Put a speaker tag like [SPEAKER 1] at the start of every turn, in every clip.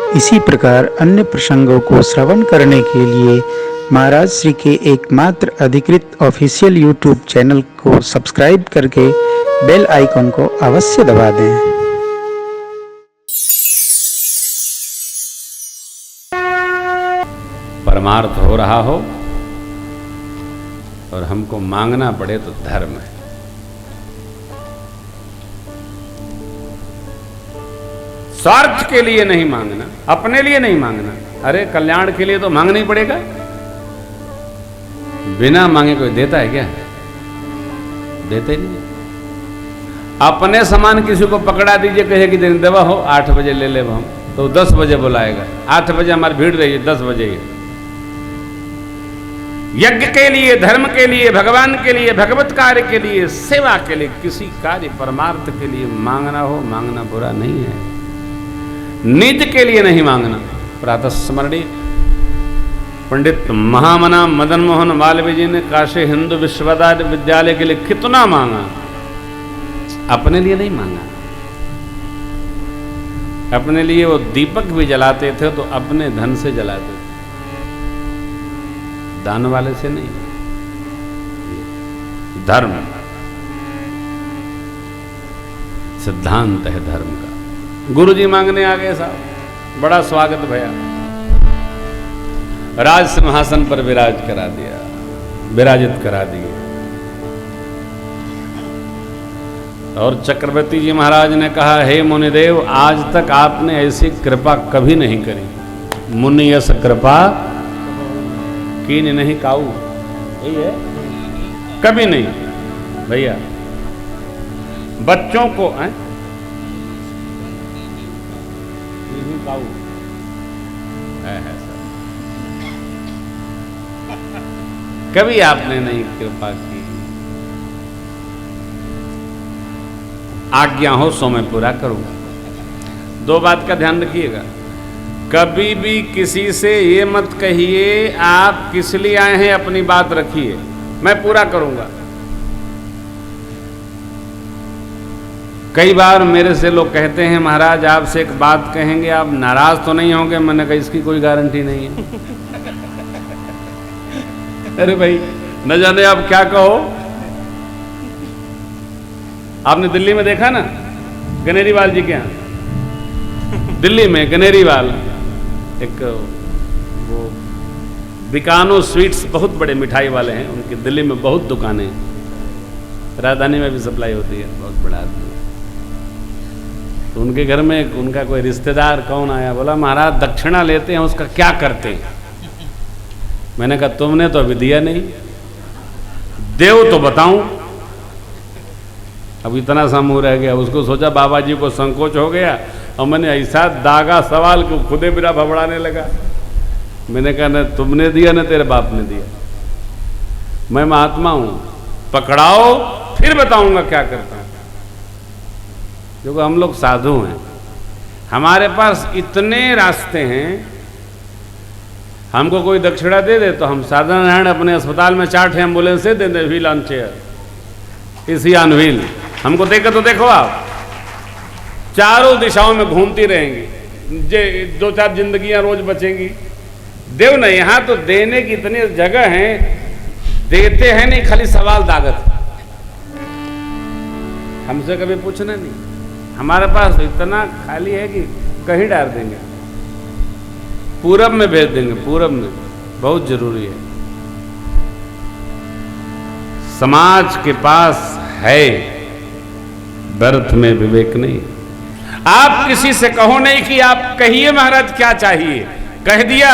[SPEAKER 1] इसी प्रकार अन्य प्रसंगों को श्रवण करने के लिए महाराज श्री के एकमात्र अधिकृत ऑफिशियल यूट्यूब चैनल को सब्सक्राइब करके बेल आइकन को अवश्य दबा दें।
[SPEAKER 2] परमार्थ हो रहा हो और हमको मांगना पड़े तो धर्म है। स्वार्थ के लिए नहीं मांगना, अपने लिए नहीं मांगना। अरे कल्याण के लिए तो मांगना ही पड़ेगा। बिना मांगे कोई देता है क्या? देते नहीं। अपने समान किसी को पकड़ा दीजिए, कहे कि दिन दवा हो 8 बजे ले ले हम, तो 10 बजे बुलाएगा। 8 बजे हमारी भीड़ रही है, 10 बजे यज्ञ के लिए, धर्म के लिए, भगवान के लिए, भगवत कार्य के लिए, सेवा के लिए, किसी कार्य परमार्थ के लिए मांगना हो, मांगना बुरा नहीं है। निज के लिए नहीं मांगना। प्रातः स्मरणीय पंडित महामना मदन मोहन मालवीय जी ने काशी हिंदू विश्वविद्यालय के लिए कितना मांगा, अपने लिए नहीं मांगा। अपने लिए वो दीपक भी जलाते थे तो अपने धन से जलाते थे, दान वाले से नहीं। धर्म सिद्धांत है धर्म का। गुरुजी मांगने आ गए साहब, बड़ा स्वागत भैया। राज सिंहासन पर विराजित करा दिए। और चक्रवर्ती जी महाराज ने कहा, हे मुनिदेव, आज तक आपने ऐसी कृपा कभी नहीं करी। मुनि यस कृपा कीन नहीं काऊ, यही है, कभी नहीं भैया। बच्चों को काऊ है कभी आपने नहीं कृपा की। आज्ञा हो सो मैं पूरा करूंगा। 2 बात का ध्यान रखिएगा, कभी भी किसी से ये मत कहिए आप किस लिए आए हैं, अपनी बात रखिए, मैं पूरा करूंगा। कई बार मेरे से लोग कहते हैं, महाराज आपसे एक बात कहेंगे, आप नाराज तो नहीं होंगे? मैंने कहा इसकी कोई गारंटी नहीं है। अरे भाई न जाने आप क्या कहो। आपने दिल्ली में देखा ना, गनेरीवाल जी के यहाँ, दिल्ली में गनेरीवाल एक वो बिकानो स्वीट्स बहुत बड़े मिठाई वाले हैं, उनकी दिल्ली में बहुत दुकानें हैं, राजधानी में भी सप्लाई होती है, बहुत बड़ा आदमी। तो उनके घर में उनका कोई रिश्तेदार कौन आया, बोला महाराज दक्षिणा लेते हैं, उसका क्या करते हैं? मैंने कहा तुमने तो अभी दिया नहीं, देव तो बताऊं। अब इतना सा मुंह रह गया। उसको सोचा बाबा जी को संकोच हो गया और मैंने ऐसा दागा सवाल को खुदे मेरा भबड़ाने लगा। मैंने कहा न तुमने दिया न तेरे बाप ने दिया, मैं महात्मा हूं, पकड़ाओ फिर बताऊंगा क्या करता हूं। देखो हम लोग साधु हैं, हमारे पास इतने रास्ते हैं। हमको कोई दक्षिणा दे दे तो हम साधारण अपने अस्पताल में 4 एम्बुलेंस से दे दे, व्हील ऑन चेयर, इसी ऑन व्हील। हमको देकर तो देखो आप, चारों दिशाओं में घूमती रहेंगी, 2-4 जिंदगियां रोज बचेंगी। देव नहीं, यहां तो देने की इतनी जगह है, देते हैं नहीं, खाली सवाल दागत। हमसे कभी पूछना नहीं, हमारे पास इतना खाली है कि कहीं डाल देंगे, पूरब में भेज देंगे, पूरब में बहुत जरूरी है। समाज के पास है, व्यर्थ में विवेक नहीं। आप किसी से कहो नहीं कि आप कहिए महाराज क्या चाहिए, कह दिया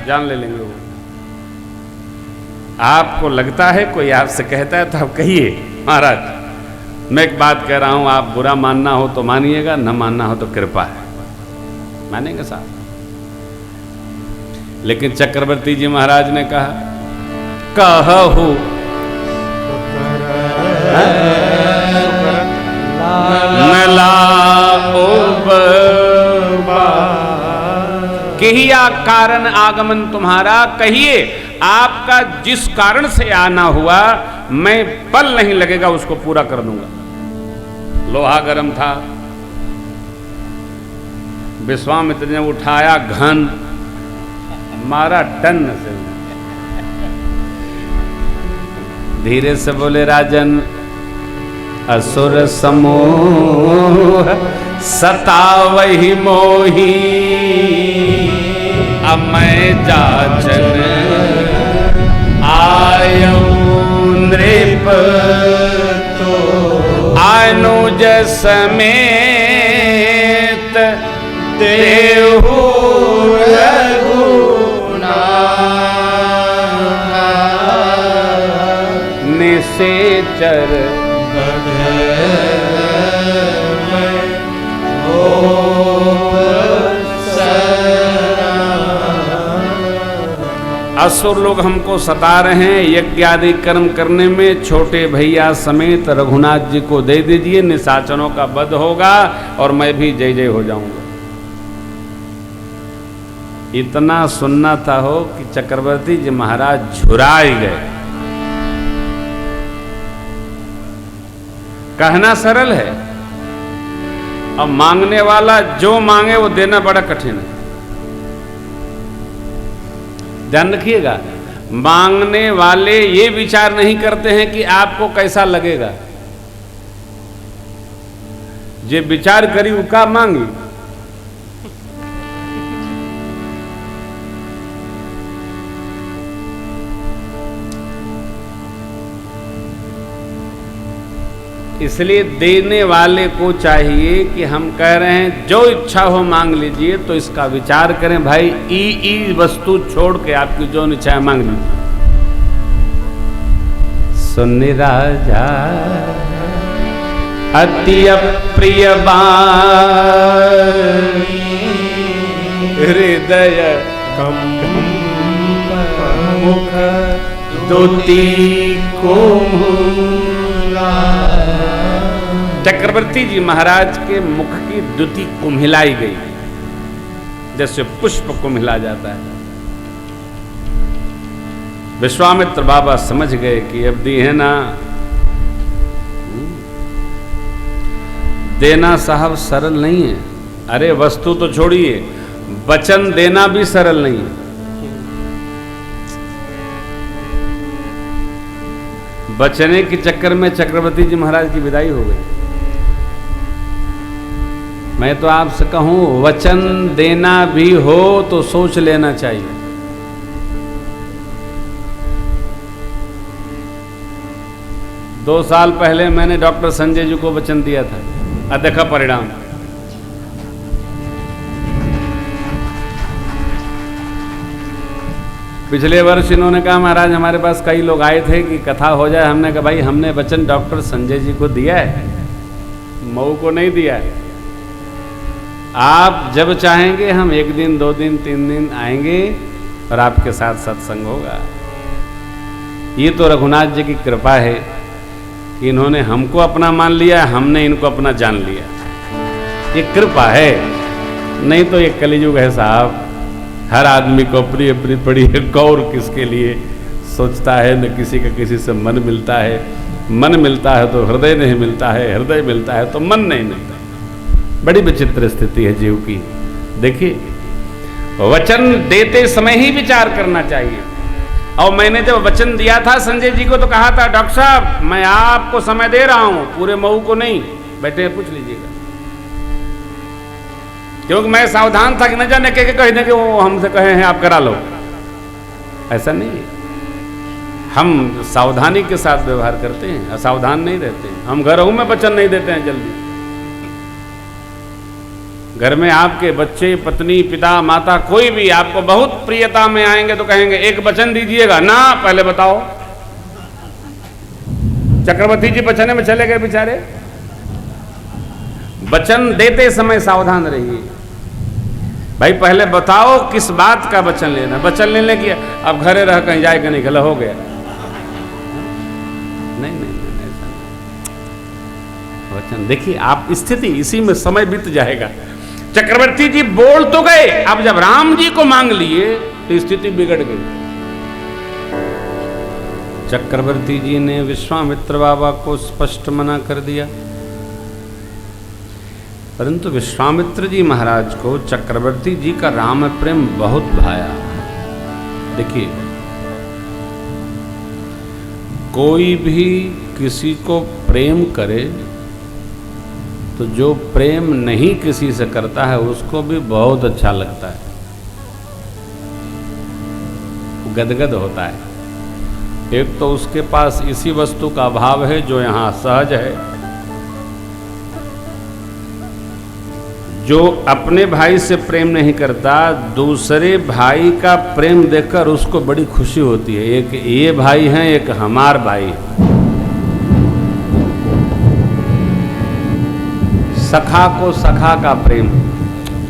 [SPEAKER 2] जान ले लेंगे वो। आपको लगता है कोई आपसे कहता है तो आप कहिए महाराज मैं एक बात कह रहा हूं, आप बुरा मानना हो तो मानिएगा, न मानना हो तो कृपा है, मानेंगे साहब। लेकिन चक्रवर्ती जी महाराज ने कहा, कहू किया कारण आगमन तुम्हारा, कहिए आपका जिस कारण से आना हुआ, मैं पल नहीं लगेगा उसको पूरा कर दूंगा। लोहा गर्म था, विश्वामित्र ने उठाया घन, मारा टन से। धीरे से बोले राजन, असुर समूह सतावहि मोही, अब मैं जाचन आयऊ नृप तो अनुज समेत देहु निसेचर असुर लोग हमको सता रहे हैं, यज्ञ आदि कर्म करने में छोटे भैया समेत रघुनाथ जी को दे दीजिए, निशाचरों का वध होगा और मैं भी जय जय हो जाऊंगा। इतना सुनना था हो कि चक्रवर्ती जी महाराज झुराए गए। कहना सरल है, अब मांगने वाला जो मांगे वो देना बड़ा कठिन है। ध्यान रखिएगा, मांगने वाले ये विचार नहीं करते हैं कि आपको कैसा लगेगा। जे विचार करी वो का मांगी। इसलिए देने वाले को चाहिए कि हम कह रहे हैं जो इच्छा हो मांग लीजिए, तो इसका विचार करें भाई, ई वस्तु छोड़ के आपकी जो इच्छा है मांग लीजिए। सुन राजा अति अप्रिय बानी, हृदय मुख दुति को। चक्रवर्ती जी महाराज के मुख की द्युति कुम्हिलाई गई, जैसे पुष्प कुम्हिला जाता है। विश्वामित्र बाबा समझ गए कि अब दी है ना, देना साहब सरल नहीं है। अरे वस्तु तो छोड़िए, वचन देना भी सरल नहीं है। बचने के चक्कर में चक्रवर्ती जी महाराज की विदाई हो गई। मैं तो आपसे कहूं, वचन देना भी हो तो सोच लेना चाहिए। दो साल पहले मैंने डॉक्टर संजय जी को वचन दिया था, और देखा परिणाम। पिछले वर्ष इन्होंने कहा महाराज हमारे पास कई लोग आए थे कि कथा हो जाए। हमने कहा भाई हमने वचन डॉक्टर संजय जी को दिया है, मऊ को नहीं दिया है। आप जब चाहेंगे हम 1 दिन 2 दिन 3 दिन आएंगे और आपके साथ सत्संग होगा। ये तो रघुनाथ जी की कृपा है कि इन्होंने हमको अपना मान लिया, हमने इनको अपना जान लिया। ये कृपा है, नहीं तो ये कलियुग है साहब। हर आदमी को अपनी अपनी पड़ी है, गौर किसके लिए सोचता है। न किसी का किसी से मन मिलता है, मन मिलता है तो हृदय नहीं मिलता है, हृदय मिलता है तो मन नहीं मिलता है। बड़ी विचित्र स्थिति है जीव की। देखिए, वचन देते समय ही विचार करना चाहिए। और मैंने जब वचन दिया था संजय जी को तो कहा था डॉक्टर साहब मैं आपको समय दे रहा हूं, पूरे मऊ को नहीं। बैठे पूछ लीजिएगा, क्योंकि मैं सावधान था कि न जाने के कहने के वो हमसे कहे हैं आप करा लो। ऐसा नहीं, हम सावधानी के साथ व्यवहार करते हैं, असावधान नहीं रहते हैं। हम घरों में वचन नहीं देते हैं जल्दी। घर में आपके बच्चे, पत्नी, पिता, माता, कोई भी आपको बहुत प्रियता में आएंगे तो कहेंगे एक वचन दीजिएगा ना, पहले बताओ। चक्रवर्ती जी बचने में चले गए बेचारे। वचन देते समय सावधान रहिए भाई, पहले बताओ किस बात का वचन लेना। वचन लेने की अब घरे रह कहीं जाएगा नहीं, गला हो गया। नहीं नहीं नहीं, ऐसा नहीं। वचन देखिए, आप स्थिति इसी में समय बीत जाएगा। चक्रवर्ती जी बोल तो गए, अब जब राम जी को मांग लिए तो स्थिति बिगड़ गई। चक्रवर्ती जी ने विश्वामित्र बाबा को स्पष्ट मना कर दिया परंतु विश्वामित्र जी महाराज को चक्रवर्ती जी का राम प्रेम बहुत भाया। देखिए, कोई भी किसी को प्रेम करे तो जो प्रेम नहीं किसी से करता है उसको भी बहुत अच्छा लगता है, गदगद होता है। एक तो उसके पास इसी वस्तु का अभाव है जो यहाँ सहज है। जो अपने भाई से प्रेम नहीं करता, दूसरे भाई का प्रेम देखकर उसको बड़ी खुशी होती है। एक ये भाई हैं, एक हमार भाई है। सखा को सखा का प्रेम,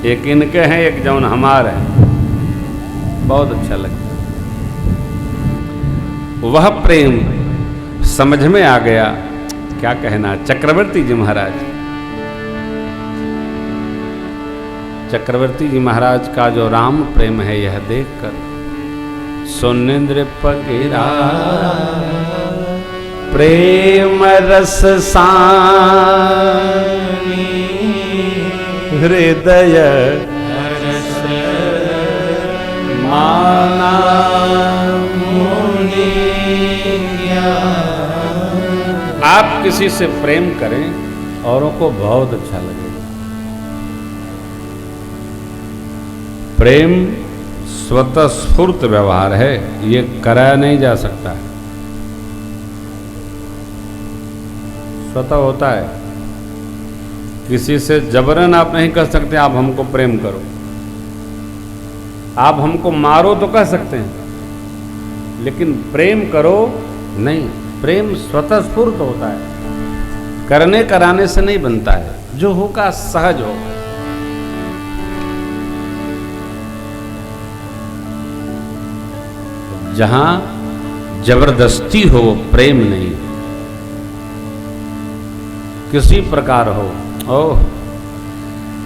[SPEAKER 2] एक इनके हैं, एक जौन हमार है, बहुत अच्छा लगता है। वह प्रेम समझ में आ गया, क्या कहना। चक्रवर्ती जी महाराज, चक्रवर्ती जी महाराज का जो राम प्रेम है, यह देखकर सोनेन्द्र पगेरा प्रेम रस सानी हृदय माना मुनि। आप किसी से प्रेम करें, औरों को बहुत अच्छा लगेगा। प्रेम स्वतः स्फूर्त व्यवहार है, ये कराया नहीं जा सकता है, स्वतः होता है। किसी से जबरन आप नहीं कह सकते आप हमको प्रेम करो। आप हमको मारो तो कह सकते हैं, लेकिन प्रेम करो नहीं। प्रेम स्वतः स्फूर्त होता है, करने कराने से नहीं बनता है, जो होगा सहज होगा। जहां जबरदस्ती हो, प्रेम नहीं, किसी प्रकार हो। ओह,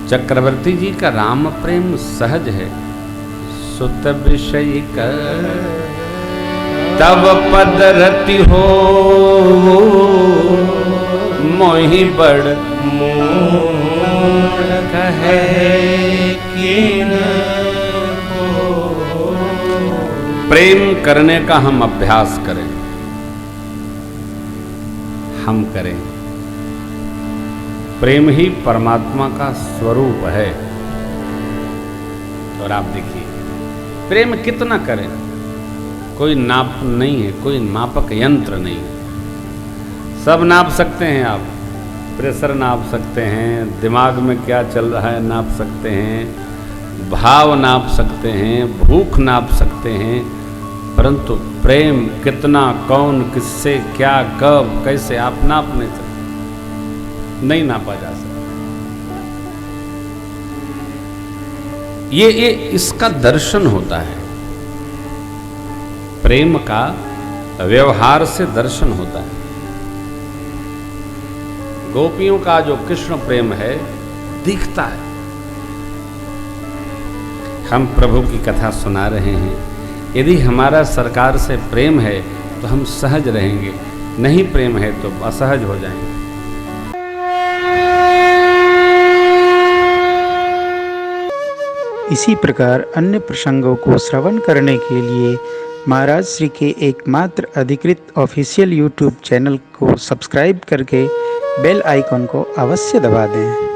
[SPEAKER 2] चक्रवर्ती जी का राम प्रेम सहज है। सुत विषय तब पद रति हो, मोहि बड़ मूर्ख है किन को। प्रेम करने का हम अभ्यास करें, हम करें। प्रेम ही परमात्मा का स्वरूप है। और आप देखिए, प्रेम कितना करें, कोई नाप नहीं है, कोई मापक यंत्र नहीं है। सब नाप सकते हैं आप, प्रेशर नाप सकते हैं, दिमाग में क्या चल रहा है नाप सकते हैं, भाव नाप सकते हैं, भूख नाप सकते हैं, परंतु प्रेम कितना, कौन, किससे, क्या, कब, कैसे आप नाप नहीं सकते, नहीं नापा जा सकता। ये इसका दर्शन होता है। प्रेम का व्यवहार से दर्शन होता है। गोपियों का जो कृष्ण प्रेम है दिखता है। हम प्रभु की कथा सुना रहे हैं। यदि हमारा सरकार से प्रेम है तो हम सहज रहेंगे, नहीं प्रेम है तो असहज हो जाएंगे।
[SPEAKER 1] इसी प्रकार अन्य प्रसंगों को श्रवण करने के लिए महाराज श्री के एकमात्र अधिकृत ऑफिशियल यूट्यूब चैनल को सब्सक्राइब करके बेल आइकन को अवश्य दबा दें।